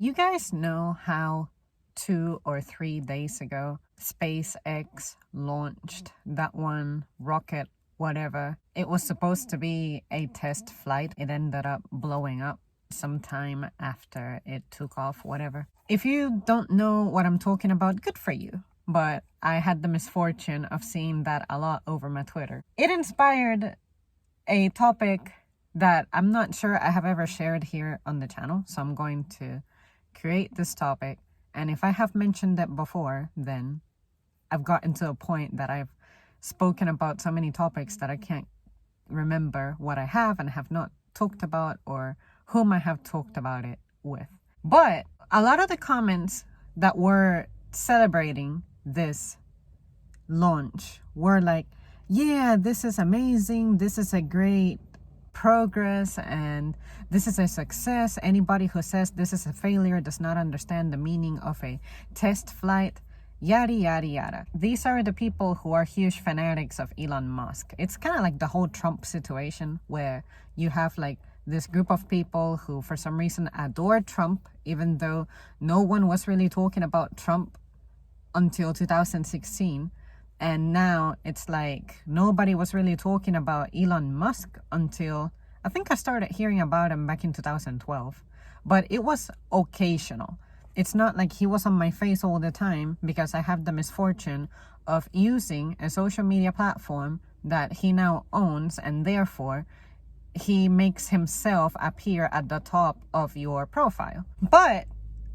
You guys know how 2 or 3 days ago, SpaceX launched that one rocket, whatever. It was supposed to be a test flight. It ended up blowing up sometime after it took off, whatever. If you don't know what I'm talking about, good for you. But I had the misfortune of seeing that a lot over my Twitter. It inspired a topic that I'm not sure I have ever shared here on the channel. So I'm going to create this topic. And if I have mentioned it before, then I've gotten to a point that I've spoken about so many topics that I can't remember what I have and have not talked about or whom I have talked about it with. But a lot of the comments that were celebrating this launch were like, yeah, this is amazing. This is a great progress and this is a success. Anybody who says this is a failure does not understand the meaning of a test flight, yada yada yada. These are the people who are huge fanatics of Elon Musk. It's kind of like the whole Trump situation where you have like this group of people who for some reason adore Trump, even though no one was really talking about Trump until 2016. And now it's like nobody was really talking about Elon Musk until I think I started hearing about him back in 2012. But it was occasional. It's not like he was on my face all the time because I have the misfortune of using a social media platform that he now owns, and therefore he makes himself appear at the top of your profile. But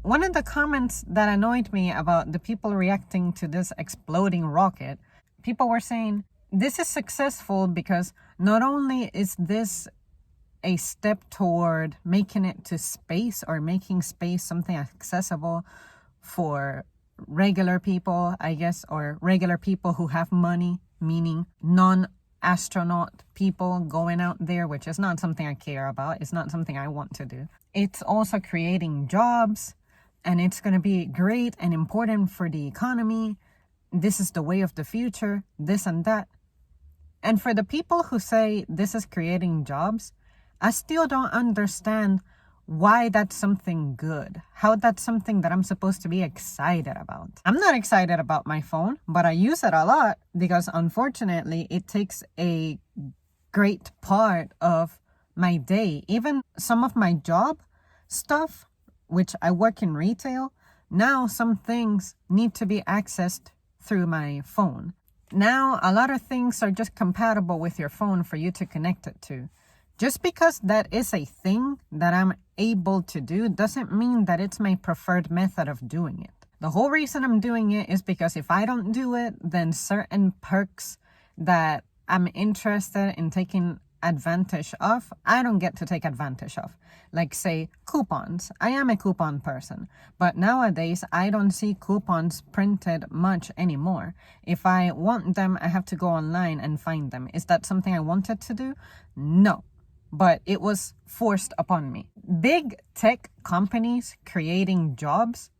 one of the comments that annoyed me about the people reacting to this exploding rocket, people were saying, this is successful because not only is this a step toward making it to space or making space something accessible for regular people, I guess, or regular people who have money, meaning non-astronaut people going out there, which is not something I care about. It's not something I want to do. It's also creating jobs. And it's going to be great and important for the economy. This is the way of the future, this and that. And for the people who say this is creating jobs, I still don't understand why that's something good. How that's something that I'm supposed to be excited about. I'm not excited about my phone, but I use it a lot because unfortunately it takes a great part of my day. Even some of my job stuff, which I work in retail, now some things need to be accessed through my phone. Now a lot of things are just compatible with your phone for you to connect it to. Just because that is a thing that I'm able to do doesn't mean that it's my preferred method of doing it. The whole reason I'm doing it is because if I don't do it, then certain perks that I'm interested in taking advantage of, I don't get to take advantage of. Like say coupons. I am a coupon person, but nowadays I don't see coupons printed much anymore. If I want them, I have to go online and find them. Is that something I wanted to do? No, but it was forced upon me. Big tech companies creating jobs,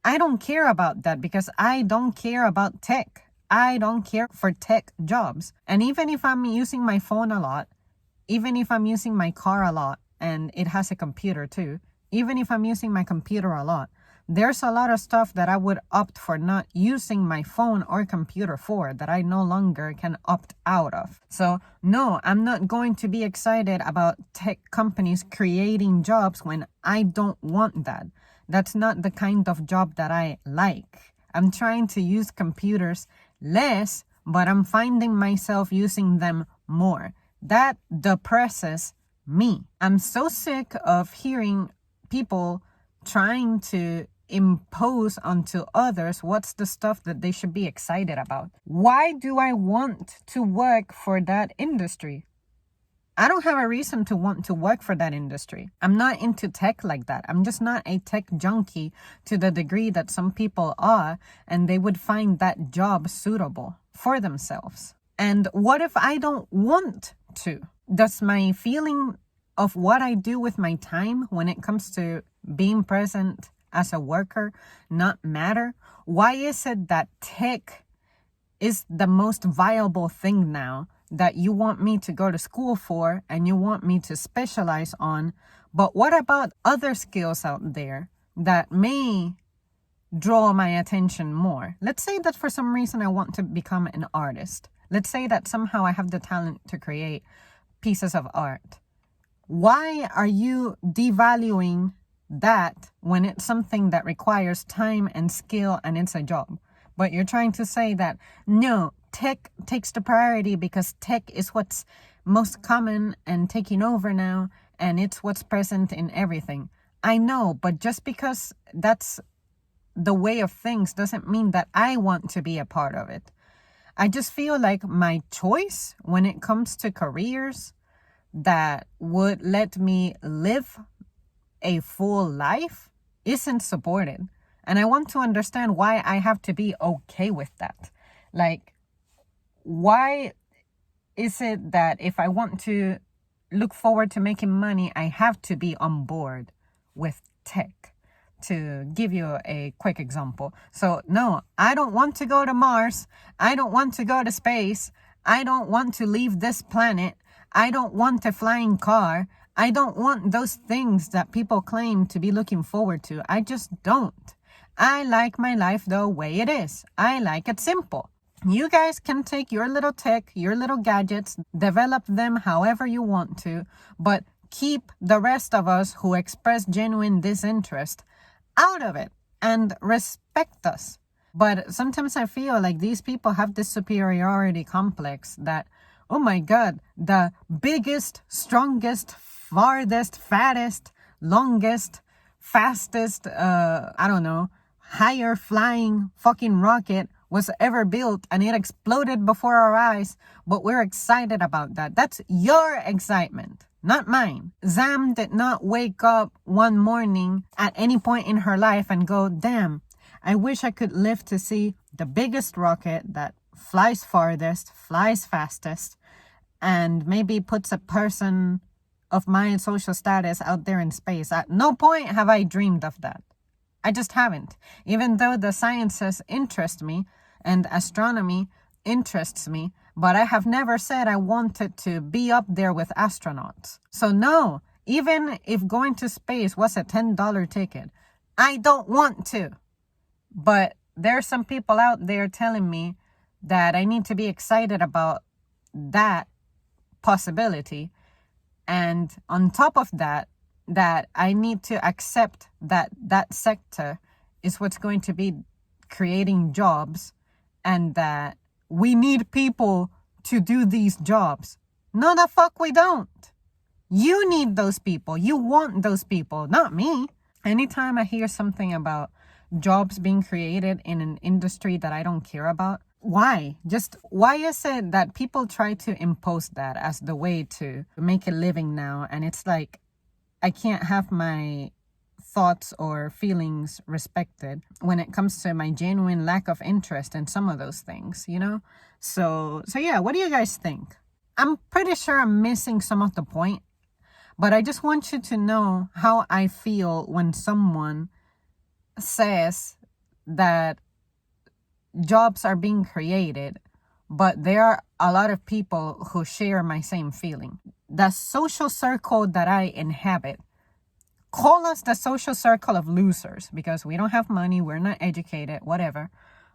I don't care about that because I don't care about tech. I don't care for tech jobs. And even if I'm using my phone a lot, even if I'm using my car a lot, and it has a computer too, even if I'm using my computer a lot, there's a lot of stuff that I would opt for not using my phone or computer for that I no longer can opt out of. So no, I'm not going to be excited about tech companies creating jobs when I don't want that. That's not the kind of job that I like. I'm trying to use computers less, but I'm finding myself using them more. That depresses me. I'm so sick of hearing people trying to impose onto others what's the stuff that they should be excited about. Why do I want to work for that industry? I don't have a reason to want to work for that industry. I'm not into tech like that. I'm just not a tech junkie to the degree that some people are, and they would find that job suitable for themselves. And what if I don't want to? Does my feeling of what I do with my time when it comes to being present as a worker not matter? Why is it that tech is the most viable thing now that you want me to go to school for and you want me to specialize on, But what about other skills out there that may draw my attention more? Let's say that for some reason I want to become an artist. Let's say that somehow I have the talent to create pieces of art. Why are you devaluing that when it's something that requires time and skill and it's a job? But you're trying to say that, no, tech takes the priority because tech is what's most common and taking over now, and it's what's present in everything. I know, but just because that's the way of things doesn't mean that I want to be a part of it. I just feel like my choice when it comes to careers that would let me live a full life isn't supported. And I want to understand why I have to be okay with that. Like, why is it that if I want to look forward to making money, I have to be on board with tech? To give you a quick example. So no, I don't want to go to Mars. I don't want to go to space. I don't want to leave this planet. I don't want a flying car. I don't want those things that people claim to be looking forward to. I just don't. I like my life the way it is. I like it simple. You guys can take your little tech, your little gadgets, develop them however you want to, but keep the rest of us who express genuine disinterest out of it and respect us. But sometimes I feel like these people have this superiority complex that, oh my God, the biggest, strongest, farthest, fattest, longest, fastest, higher flying fucking rocket was ever built, and it exploded before our eyes, but we're excited about that. That's your excitement, not mine. Zam did not wake up one morning at any point in her life and go, damn, I wish I could live to see the biggest rocket that flies farthest, flies fastest, and maybe puts a person of my social status out there in space. At no point have I dreamed of that. I just haven't. Even though the sciences interest me and astronomy interests me, but I have never said I wanted to be up there with astronauts. So no, even if going to space was a $10 ticket, I don't want to. But there's some people out there telling me that I need to be excited about that possibility. And on top of that, that I need to accept that that sector is what's going to be creating jobs, and that we need people to do these jobs. No, the fuck we don't. You need those people. You want those people, not me. Anytime I hear something about jobs being created in an industry that I don't care about, why? Just why is it that people try to impose that as the way to make a living now? And it's like, I can't have my thoughts or feelings respected when it comes to my genuine lack of interest in some of those things, you know? So yeah, what do you guys think? I'm pretty sure I'm missing some of the point, but I just want you to know how I feel when someone says that jobs are being created, but there are a lot of people who share my same feeling. The social circle that I inhabit, call us the social circle of losers because we don't have money, we're not educated, whatever.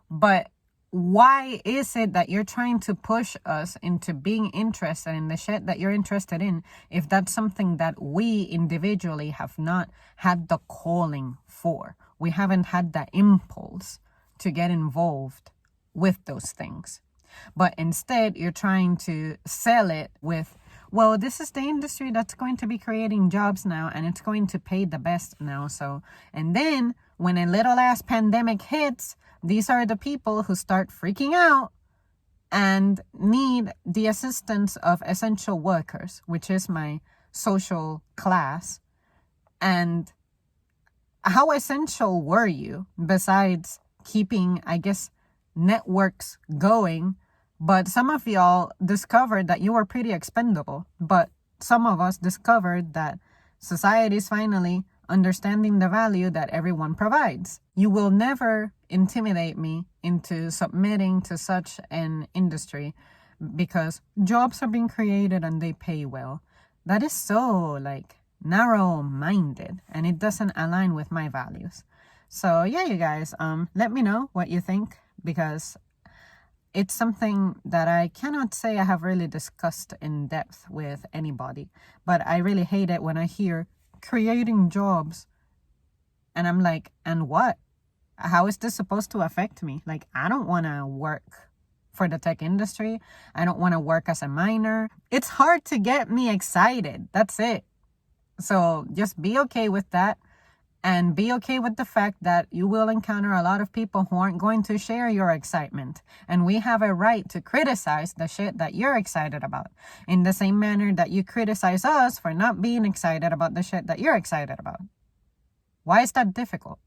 But why is it that you're trying to push us into being interested in the shit that you're interested in if that's something that we individually have not had the calling for? We haven't had the impulse to get involved with those things. But instead, you're trying to sell it with, well, this is the industry that's going to be creating jobs now, and it's going to pay the best now. So, and then when a little ass pandemic hits, these are the people who start freaking out and need the assistance of essential workers, which is my social class. And how essential were you besides keeping, I guess, networks going? But some of y'all discovered that you were pretty expendable. But some of us discovered that society is finally understanding the value that everyone provides. You will never intimidate me into submitting to such an industry because jobs are being created and they pay well. That is so, narrow-minded, and it doesn't align with my values. So yeah, you guys, let me know what you think, because it's something that I cannot say I have really discussed in depth with anybody. But I really hate it when I hear creating jobs, and I'm like, and what? How is this supposed to affect me? Like, I don't want to work for the tech industry. I don't want to work as a miner. It's hard to get me excited. That's it. So just be okay with that, and be okay with the fact that you will encounter a lot of people who aren't going to share your excitement. And we have a right to criticize the shit that you're excited about, in the same manner that you criticize us for not being excited about the shit that you're excited about. Why is that difficult?